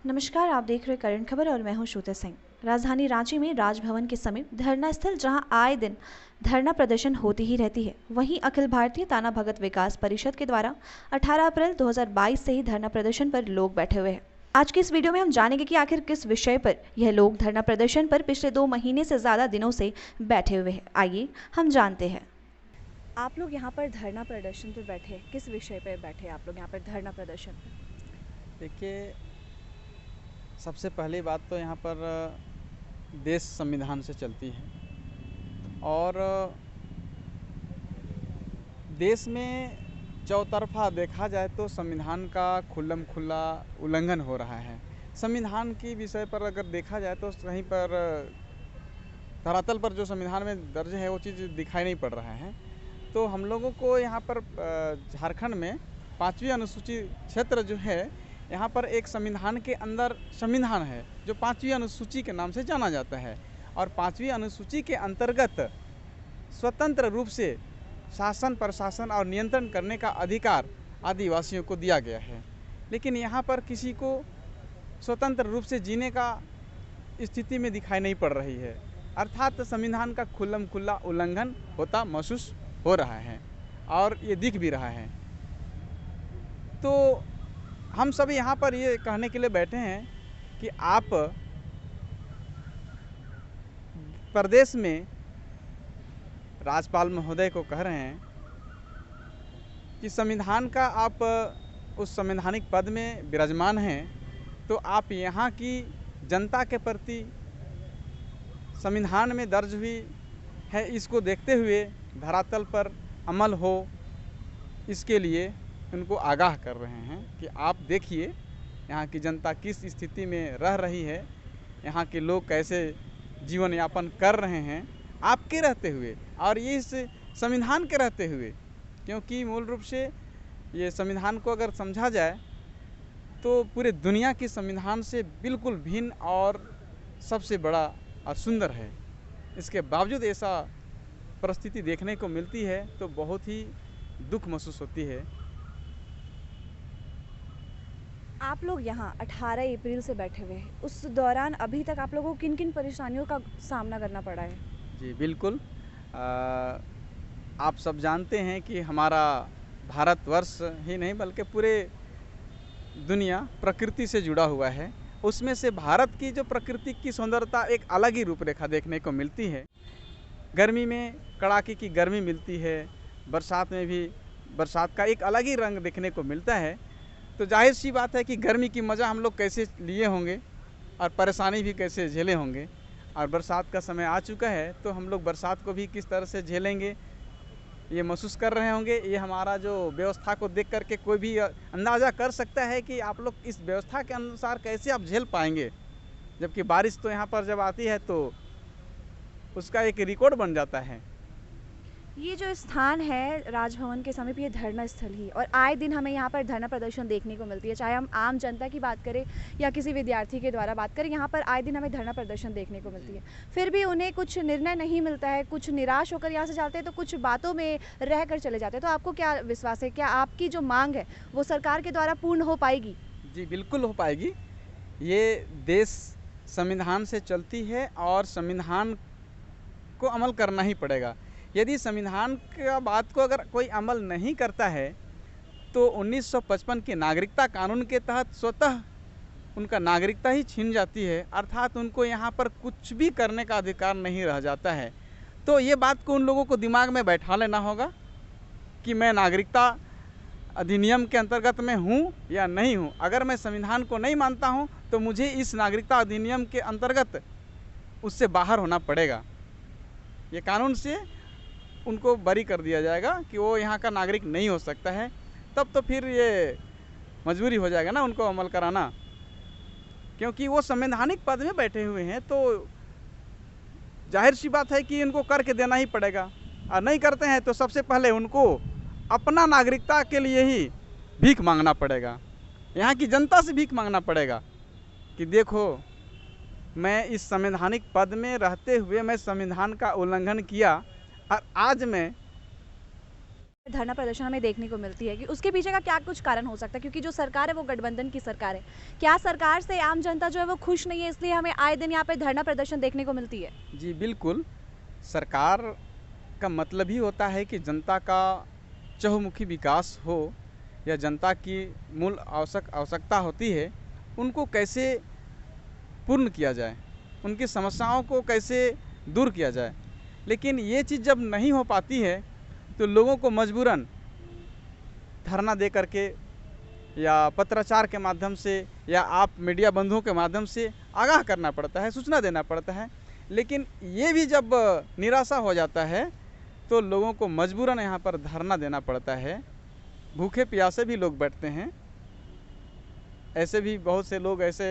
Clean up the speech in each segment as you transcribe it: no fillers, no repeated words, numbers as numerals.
नमस्कार, आप देख रहे करंट खबर और मैं हूं श्रुति सिंह। राजधानी रांची में राजभवन के समीप धरना स्थल जहां आए दिन धरना प्रदर्शन होती ही रहती है, वहीं अखिल भारतीय ताना भगत विकास परिषद के द्वारा 18 अप्रैल 2022 से ही धरना प्रदर्शन पर लोग बैठे हुए हैं। आज की इस वीडियो में हम जानेंगे कि आखिर किस विषय पर यह लोग धरना प्रदर्शन पर पिछले 2 महीने से ज्यादा दिनों से बैठे हुए हैं। आइए हम जानते हैं। आप लोग यहाँ पर धरना प्रदर्शन पर बैठे, किस विषय पर बैठे आप लोग यहाँ पर धरना प्रदर्शन पर? देखिए, सबसे पहली बात तो यहाँ पर देश संविधान से चलती है और देश में चौतरफा देखा जाए तो संविधान का खुल्लम खुल्ला उल्लंघन हो रहा है। संविधान की विषय पर अगर देखा जाए तो कहीं पर धरातल पर जो संविधान में दर्ज है वो चीज़ दिखाई नहीं पड़ रहा है। तो हम लोगों को यहाँ पर झारखंड में 5वीं अनुसूची क्षेत्र जो है, यहाँ पर एक संविधान के अंदर संविधान है जो 5वीं अनुसूची के नाम से जाना जाता है और 5वीं अनुसूची के अंतर्गत स्वतंत्र रूप से शासन, प्रशासन और नियंत्रण करने का अधिकार आदिवासियों को दिया गया है। लेकिन यहाँ पर किसी को स्वतंत्र रूप से जीने का स्थिति में दिखाई नहीं पड़ रही है, अर्थात संविधान का खुल्लम खुल्ला उल्लंघन होता महसूस हो रहा है और ये दिख भी रहा है। तो हम सभी यहाँ पर ये कहने के लिए बैठे हैं कि आप प्रदेश में राज्यपाल महोदय को कह रहे हैं कि संविधान का आप उस संवैधानिक पद में विराजमान हैं, तो आप यहाँ की जनता के प्रति संविधान में दर्ज हुई है इसको देखते हुए धरातल पर अमल हो, इसके लिए उनको आगाह कर रहे हैं कि आप देखिए यहाँ की जनता किस स्थिति में रह रही है, यहाँ के लोग कैसे जीवन यापन कर रहे हैं आपके रहते हुए और ये इस संविधान के रहते हुए। क्योंकि मूल रूप से ये संविधान को अगर समझा जाए तो पूरे दुनिया की संविधान से बिल्कुल भिन्न और सबसे बड़ा और सुंदर है। इसके बावजूद ऐसा परिस्थिति देखने को मिलती है तो बहुत ही दुख महसूस होती है। आप लोग यहाँ 18 अप्रैल से बैठे हुए हैं, उस दौरान अभी तक आप लोगों को किन किन परेशानियों का सामना करना पड़ा है? जी बिल्कुल, आप सब जानते हैं कि हमारा भारतवर्ष ही नहीं बल्कि पूरे दुनिया प्रकृति से जुड़ा हुआ है। उसमें से भारत की जो प्रकृति की सुंदरता एक अलग ही रूपरेखा देखने को मिलती है। गर्मी में कड़ाके की गर्मी मिलती है, बरसात में भी बरसात का एक अलग ही रंग देखने को मिलता है। तो जाहिर सी बात है कि गर्मी की मज़ा हम लोग कैसे लिए होंगे और परेशानी भी कैसे झेले होंगे, और बरसात का समय आ चुका है तो हम लोग बरसात को भी किस तरह से झेलेंगे ये महसूस कर रहे होंगे। ये हमारा जो व्यवस्था को देख करके कोई भी अंदाज़ा कर सकता है कि आप लोग इस व्यवस्था के अनुसार कैसे आप झेल पाएंगे, जबकि बारिश तो यहाँ पर जब आती है तो उसका एक रिकॉर्ड बन जाता है। ये जो स्थान है राजभवन के समीप, ये धरना स्थल ही, और आए दिन हमें यहाँ पर धरना प्रदर्शन देखने को मिलती है। चाहे हम आम जनता की बात करें या किसी विद्यार्थी के द्वारा बात करें, यहाँ पर आए दिन हमें धरना प्रदर्शन देखने को मिलती है। फिर भी उन्हें कुछ निर्णय नहीं मिलता है, कुछ निराश होकर यहाँ से जाते हैं तो कुछ बातों में रह कर चले जाते हैं। तो आपको क्या विश्वास है, क्या आपकी जो मांग है वो सरकार के द्वारा पूर्ण हो पाएगी? जी बिल्कुल हो पाएगी। ये देश संविधान से चलती है और संविधान को अमल करना ही पड़ेगा। यदि संविधान का बात को अगर कोई अमल नहीं करता है तो 1955 के नागरिकता कानून के तहत स्वतः उनका नागरिकता ही छीन जाती है, अर्थात उनको यहाँ पर कुछ भी करने का अधिकार नहीं रह जाता है। तो ये बात को उन लोगों को दिमाग में बैठा लेना होगा कि मैं नागरिकता अधिनियम के अंतर्गत में हूँ या नहीं हूँ। अगर मैं संविधान को नहीं मानता हूँ तो मुझे इस नागरिकता अधिनियम के अंतर्गत उससे बाहर होना पड़ेगा। ये कानून से उनको बरी कर दिया जाएगा कि वो यहाँ का नागरिक नहीं हो सकता है। तब तो फिर ये मजबूरी हो जाएगा ना उनको अमल कराना, क्योंकि वो संवैधानिक पद में बैठे हुए हैं। तो जाहिर सी बात है कि इनको करके देना ही पड़ेगा, और नहीं करते हैं तो सबसे पहले उनको अपना नागरिकता के लिए ही भीख मांगना पड़ेगा, यहाँ की जनता से भीख मांगना पड़ेगा कि देखो मैं इस संवैधानिक पद में रहते हुए मैं संविधान का उल्लंघन किया और आज मैं धरना प्रदर्शन हमें देखने को मिलती है कि उसके पीछे का क्या कुछ कारण हो सकता है, क्योंकि जो सरकार है वो गठबंधन की सरकार है। क्या सरकार से आम जनता जो है वो खुश नहीं है, इसलिए हमें आए दिन यहाँ पे धरना प्रदर्शन देखने को मिलती है? जी बिल्कुल, सरकार का मतलब ही होता है कि जनता का चहुमुखी विकास हो, या जनता की मूल आवश्यकता होती है उनको कैसे पूर्ण किया जाए, उनकी समस्याओं को कैसे दूर किया जाए। लेकिन ये चीज़ जब नहीं हो पाती है तो लोगों को मजबूरन धरना दे करके या पत्राचार के माध्यम से या आप मीडिया बंधुओं के माध्यम से आगाह करना पड़ता है, सूचना देना पड़ता है। लेकिन ये भी जब निराशा हो जाता है तो लोगों को मजबूरन यहाँ पर धरना देना पड़ता है। भूखे प्यासे भी लोग बैठते हैं। ऐसे भी बहुत से लोग ऐसे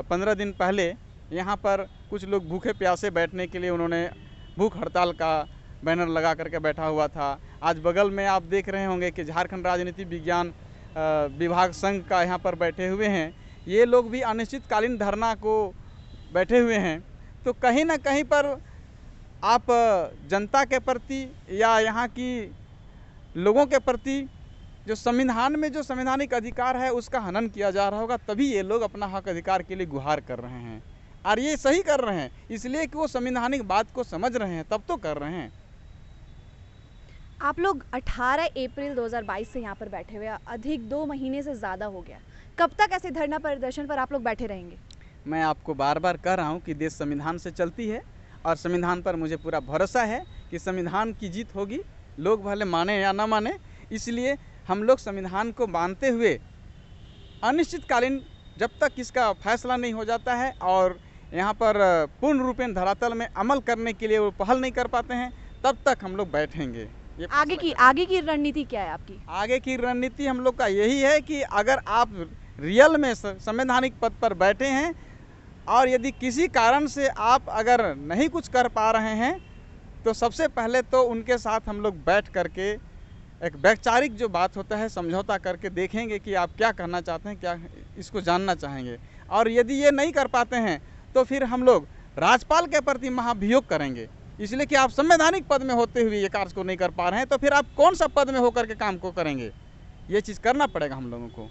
15 दिन पहले यहाँ पर कुछ लोग भूखे प्यासे बैठने के लिए उन्होंने भूख हड़ताल का बैनर लगा करके बैठा हुआ था। आज बगल में आप देख रहे होंगे कि झारखंड राजनीति विज्ञान विभाग संघ का यहाँ पर बैठे हुए हैं। ये लोग भी अनिश्चितकालीन धरना को बैठे हुए हैं। तो कहीं ना कहीं पर आप जनता के प्रति या यहाँ की लोगों के प्रति जो संविधान में जो संवैधानिक अधिकार है उसका हनन किया जा रहा होगा, तभी ये लोग अपना हक अधिकार के लिए गुहार कर रहे हैं। और ये सही कर रहे हैं इसलिए कि वो संवैधानिक बात को समझ रहे हैं, तब तो कर रहे हैं। आप लोग 18 अप्रैल 2022 से यहाँ पर बैठे हुए, अधिक 2 महीने से ज़्यादा हो गया। कब तक ऐसे धरना प्रदर्शन पर आप लोग बैठे रहेंगे? मैं आपको बार बार कह रहा हूँ कि देश संविधान से चलती है और संविधान पर मुझे पूरा भरोसा है कि संविधान की जीत होगी, लोग भले माने या ना माने। इसलिए हम लोग संविधान को मानते हुए अनिश्चितकालीन जब तक इसका फैसला नहीं हो जाता है और यहाँ पर पूर्ण रूपेण धरातल में अमल करने के लिए वो पहल नहीं कर पाते हैं, तब तक हम लोग बैठेंगे। आगे की रणनीति क्या है आपकी? आगे की रणनीति हम लोग का यही है कि अगर आप रियल में संवैधानिक पद पर बैठे हैं और यदि किसी कारण से आप अगर नहीं कुछ कर पा रहे हैं तो सबसे पहले तो उनके साथ हम लोग बैठ करके एक वैचारिक जो बात होता है समझौता करके देखेंगे कि आप क्या करना चाहते हैं, क्या इसको जानना चाहेंगे। और यदि ये नहीं कर पाते हैं तो फिर हम लोग राज्यपाल के प्रति महाभियोग करेंगे, इसलिए कि आप संवैधानिक पद में होते हुए ये कार्य को नहीं कर पा रहे हैं तो फिर आप कौन सा पद में होकर के काम को करेंगे। ये चीज़ करना पड़ेगा हम लोगों को।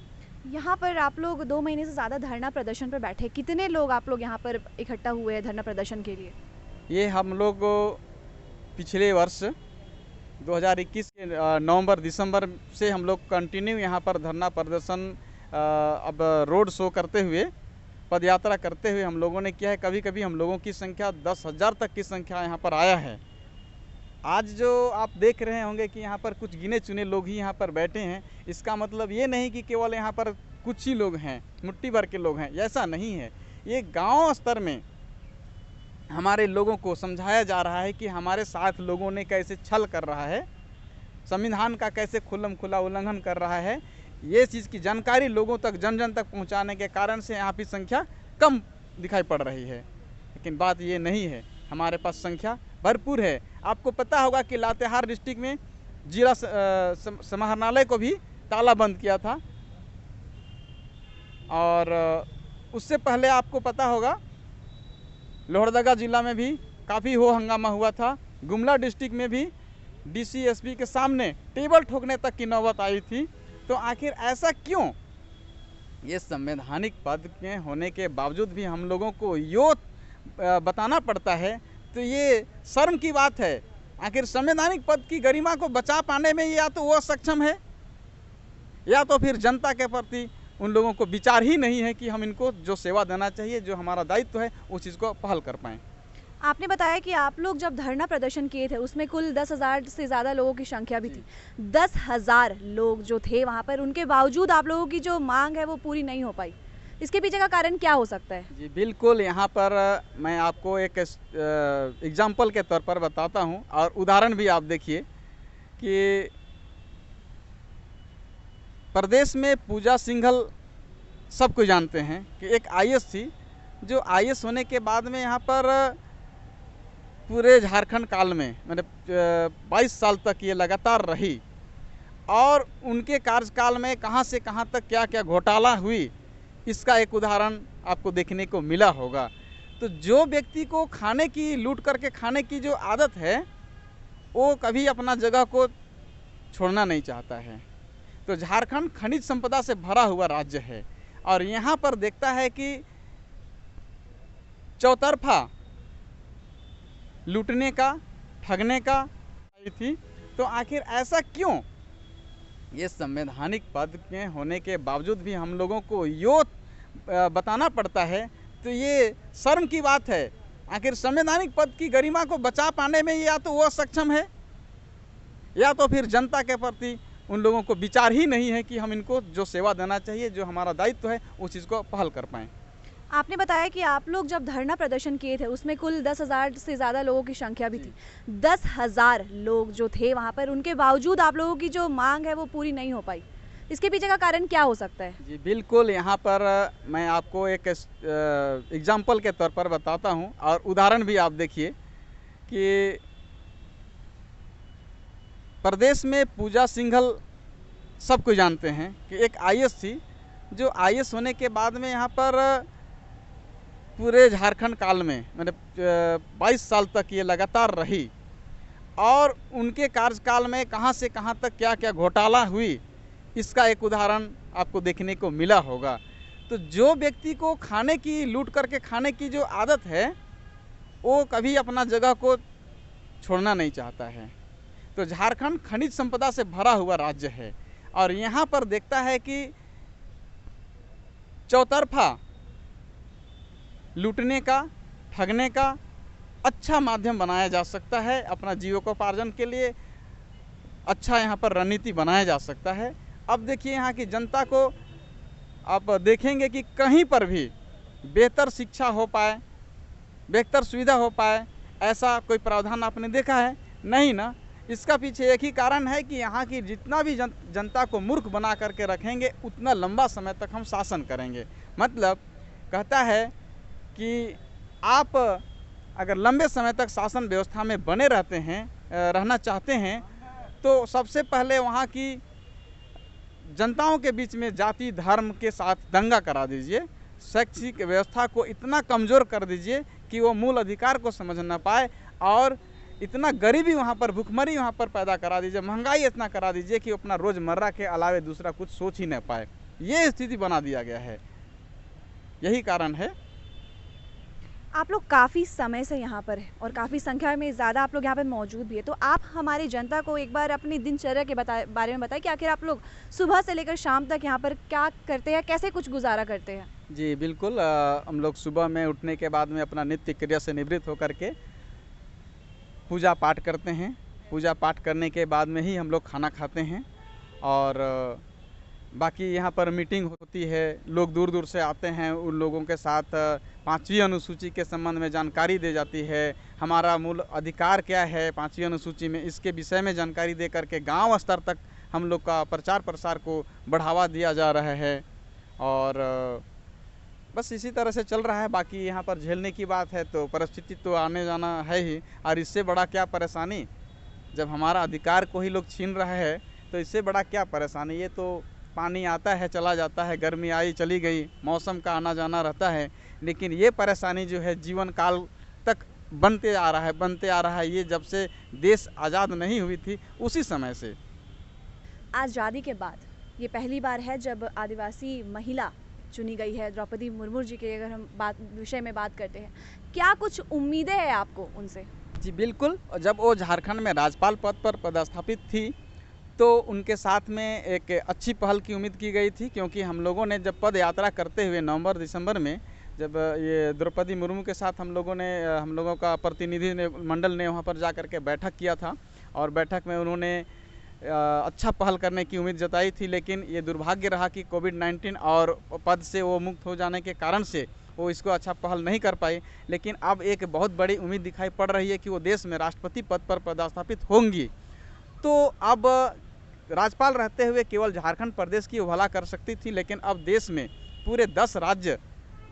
यहाँ पर आप लोग 2 महीने से ज़्यादा धरना प्रदर्शन पर बैठे, कितने लोग आप लोग यहाँ पर इकट्ठा हुए हैं धरना प्रदर्शन के लिए? ये हम लोग पिछले वर्ष 2021 के नवंबर दिसंबर से हम लोग कंटिन्यू यहाँ पर धरना प्रदर्शन अब रोड शो करते हुए पद यात्रा करते हुए हम लोगों ने किया है। कभी कभी हम लोगों की संख्या 10,000 तक की संख्या यहाँ पर आया है। आज जो आप देख रहे होंगे कि यहाँ पर कुछ गिने चुने लोग ही यहाँ पर बैठे हैं, इसका मतलब ये नहीं कि केवल यहाँ पर कुछ ही लोग हैं, मुट्ठी भर के लोग हैं, ऐसा नहीं है। ये गांव स्तर में हमारे लोगों को समझाया जा रहा है कि हमारे साथ लोगों ने कैसे छल कर रहा है, संविधान का कैसे खुल्लम खुला उल्लंघन कर रहा है। ये चीज़ की जानकारी लोगों तक जन जन तक पहुंचाने के कारण से यहाँ की संख्या कम दिखाई पड़ रही है। लेकिन बात ये नहीं है, हमारे पास संख्या भरपूर है। आपको पता होगा कि लातेहार डिस्ट्रिक्ट में जिला समाहरणालय को भी ताला बंद किया था, और उससे पहले आपको पता होगा लोहरदगा जिला में भी काफ़ी हो हंगामा हुआ था। गुमला डिस्ट्रिक्ट में भी डीसीएसपी के सामने टेबल ठोकने तक की नौबत आई थी। तो आखिर ऐसा क्यों? ये संवैधानिक पद के होने के बावजूद भी हम लोगों को यो बताना पड़ता है, तो ये शर्म की बात है। आखिर संवैधानिक पद की गरिमा को बचा पाने में या तो वो सक्षम है या तो फिर जनता के प्रति उन लोगों को विचार ही नहीं है कि हम इनको जो सेवा देना चाहिए, जो हमारा दायित्व है, उस चीज़ को पहल कर पाएँ। आपने बताया कि आप लोग जब धरना प्रदर्शन किए थे उसमें कुल 10,000 से ज़्यादा लोगों की संख्या भी थी। 10,000 लोग जो थे वहाँ पर, उनके बावजूद आप लोगों की जो मांग है वो पूरी नहीं हो पाई। इसके पीछे का कारण क्या हो सकता है? जी बिल्कुल, यहाँ पर मैं आपको एक एग्जाम्पल के तौर पर बताता हूँ और उदाहरण भी आप देखिए कि प्रदेश में पूजा सिंघल सबको जानते हैं कि एक आईएएस थी, जो आईएएस होने के बाद में यहाँ पर पूरे झारखंड काल में मैंने 22 साल तक ये लगातार रही, और उनके कार्यकाल में कहाँ से कहाँ तक क्या क्या घोटाला हुई, इसका एक उदाहरण आपको देखने को मिला होगा। तो जो व्यक्ति को खाने की लूट करके खाने की जो आदत है, वो कभी अपना जगह को छोड़ना नहीं चाहता है। तो झारखंड खनिज संपदा से भरा हुआ राज्य है और यहाँ पर देखता है कि चौतरफा लूटने का, ठगने का आई थी। तो आखिर ऐसा क्यों? ये संवैधानिक पद में होने के बावजूद भी हम लोगों को यो बताना पड़ता है, तो ये शर्म की बात है। आखिर संवैधानिक पद की गरिमा को बचा पाने में या तो वो सक्षम है या तो फिर जनता के प्रति उन लोगों को विचार ही नहीं है कि हम इनको जो सेवा देना चाहिए, जो हमारा दायित्व है, उस चीज़ को पहल कर पाएँ। आपने बताया कि आप लोग जब धरना प्रदर्शन किए थे उसमें कुल 10,000 से ज़्यादा लोगों की संख्या भी थी। 10,000 लोग जो थे वहाँ पर, उनके बावजूद आप लोगों की जो मांग है वो पूरी नहीं हो पाई। इसके पीछे का कारण क्या हो सकता है? जी बिल्कुल, यहाँ पर मैं आपको एक एग्जाम्पल के तौर पर बताता हूँ और उदाहरण भी आप देखिए कि प्रदेश में पूजा सिंघल सब कोई जानते हैं कि एक आईएएस थी, जो आईएएस होने के बाद में यहाँ पर पूरे झारखंड काल में मैंने 22 साल तक ये लगातार रही और उनके कार्यकाल में कहाँ से कहाँ तक क्या क्या घोटाला हुई, इसका एक उदाहरण आपको देखने को मिला होगा। तो जो व्यक्ति को खाने की, लूट करके खाने की जो आदत है, वो कभी अपना जगह को छोड़ना नहीं चाहता है। तो झारखंड खनिज संपदा से भरा हुआ राज्य है और यहाँ पर देखता है कि चौतरफा लूटने का, ठगने का अच्छा माध्यम बनाया जा सकता है। अपना जीविकोपार्जन के लिए अच्छा यहाँ पर रणनीति बनाया जा सकता है। अब देखिए यहाँ की जनता को आप देखेंगे कि कहीं पर भी बेहतर शिक्षा हो पाए, बेहतर सुविधा हो पाए, ऐसा कोई प्रावधान आपने देखा है? नहीं ना। इसका पीछे एक ही कारण है कि यहाँ की जितना भी जनता को मूर्ख बना करके रखेंगे, उतना लंबा समय तक हम शासन करेंगे। मतलब कहता है कि आप अगर लंबे समय तक शासन व्यवस्था में बने रहना चाहते हैं, तो सबसे पहले वहाँ की जनताओं के बीच में जाति धर्म के साथ दंगा करा दीजिए, शैक्षिक व्यवस्था को इतना कमज़ोर कर दीजिए कि वो मूल अधिकार को समझ ना पाए और इतना गरीबी वहाँ पर, भुखमरी वहाँ पर पैदा करा दीजिए, महंगाई इतना करा दीजिए कि वो अपना रोज़मर्रा के अलावे दूसरा कुछ सोच ही न पाए। ये स्थिति बना दिया गया है। यही कारण है। आप लोग काफ़ी समय से यहाँ पर हैं और काफ़ी संख्या में ज़्यादा आप लोग यहाँ पर मौजूद भी है, तो आप हमारी जनता को एक बार अपनी दिनचर्या के बारे में बताएं कि आखिर आप लोग सुबह से लेकर शाम तक यहाँ पर क्या करते हैं, कैसे कुछ गुजारा करते हैं? जी बिल्कुल, हम लोग सुबह में उठने के बाद में अपना नित्य क्रिया से निवृत्त होकर के पूजा पाठ करते हैं। पूजा पाठ करने के बाद में ही हम लोग खाना खाते हैं और बाकी यहाँ पर मीटिंग होती है। लोग दूर दूर से आते हैं, उन लोगों के साथ 5वीं अनुसूची के संबंध में जानकारी दी जाती है। हमारा मूल अधिकार क्या है 5वीं अनुसूची में, इसके विषय में जानकारी दे करके गांव स्तर तक हम लोग का प्रचार प्रसार को बढ़ावा दिया जा रहा है और बस इसी तरह से चल रहा है। बाकी यहाँ पर झेलने की बात है तो परिस्थिति तो आने जाना है ही, और इससे बड़ा क्या परेशानी, जब हमारा अधिकार को ही लोग छीन रहे हैं तो इससे बड़ा क्या परेशानी। ये तो पानी आता है चला जाता है, गर्मी आई चली गई, मौसम का आना जाना रहता है, लेकिन ये परेशानी जो है जीवन काल तक बनते आ रहा है। ये जब से देश आज़ाद नहीं हुई थी उसी समय से। आज़ादी के बाद ये पहली बार है जब आदिवासी महिला चुनी गई है, द्रौपदी मुर्मू जी के अगर हम विषय में बात करते हैं, क्या कुछ उम्मीदें हैं आपको उनसे? जी बिल्कुल, जब वो झारखंड में राज्यपाल पद पर पदस्थापित थी तो उनके साथ में एक अच्छी पहल की उम्मीद की गई थी, क्योंकि हम लोगों ने जब पद यात्रा करते हुए नवंबर दिसंबर में जब ये द्रौपदी मुर्मू के साथ हम लोगों का प्रतिनिधि मंडल ने वहाँ पर जा कर के बैठक किया था और बैठक में उन्होंने अच्छा पहल करने की उम्मीद जताई थी। लेकिन ये दुर्भाग्य रहा कि कोविड-19 और पद से वो मुक्त हो जाने के कारण से वो इसको अच्छा पहल नहीं कर पाई। लेकिन अब एक बहुत बड़ी उम्मीद दिखाई पड़ रही है कि वो देश में राष्ट्रपति पद पर पदस्थापित होंगी। तो अब राज्यपाल रहते हुए केवल झारखंड प्रदेश की भला कर सकती थी, लेकिन अब देश में पूरे 10 राज्य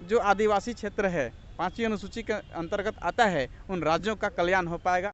जो आदिवासी क्षेत्र है 5वीं अनुसूची के अंतर्गत आता है, उन राज्यों का कल्याण हो पाएगा।